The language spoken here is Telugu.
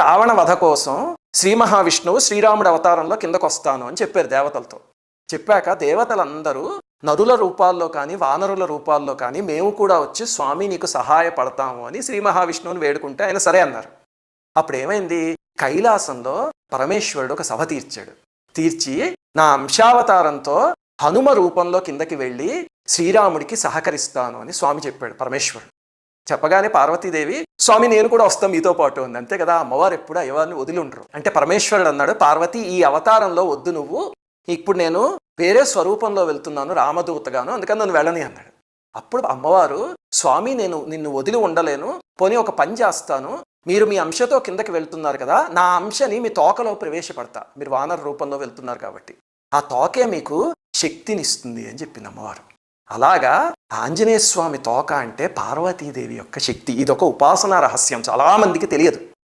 రావణ వధ కోసం శ్రీ మహావిష్ణువు శ్రీరాముడి అవతారంలో కిందకు వస్తాను అని చెప్పారు దేవతలతో. చెప్పాక దేవతలందరూ నరుల రూపాల్లో కానీ వానరుల రూపాల్లో కానీ మేము కూడా వచ్చి స్వామి నీకు సహాయపడతాము అని శ్రీ మహావిష్ణువుని వేడుకుంటే ఆయన సరే అన్నారు. అప్పుడు ఏమైంది, కైలాసంలో పరమేశ్వరుడు ఒక సభ తీర్చి నా అంశావతారంతో హనుమ రూపంలో కిందకి వెళ్ళి శ్రీరాముడికి సహకరిస్తాను అని స్వామి చెప్పాడు పరమేశ్వరుడు. చెప్పగానే పార్వతీదేవి స్వామి నేను కూడా వస్తాం మీతో పాటు ఉంది. అంతే కదా, అమ్మవారు ఎప్పుడు అయ్యవారిని వదిలి ఉండరు. అంటే పరమేశ్వరుడు అన్నాడు, పార్వతి ఈ అవతారంలో వద్దు, నువ్వు ఇప్పుడు నేను వేరే స్వరూపంలో వెళ్తున్నాను రామదూతగాను, అందుకని నన్ను వెళ్ళని అన్నాడు. అప్పుడు అమ్మవారు స్వామి నేను నిన్ను వదిలి ఉండలేను, పోనీ ఒక పని చేస్తాను, మీరు మీ అంశతో కిందకి వెళ్తున్నారు కదా, నా అంశని మీ తోకలో ప్రవేశపెడతా, మీరు వానర రూపంలో వెళ్తున్నారు కాబట్టి ఆ తోకే మీకు శక్తినిస్తుంది అని చెప్పింది అమ్మవారు. అలాగా ఆంజనేయ స్వామి తోక అంటే పార్వతీదేవి యొక్క శక్తి. ఇదొక ఉపాసనా రహస్యం, చాలామందికి తెలియదు.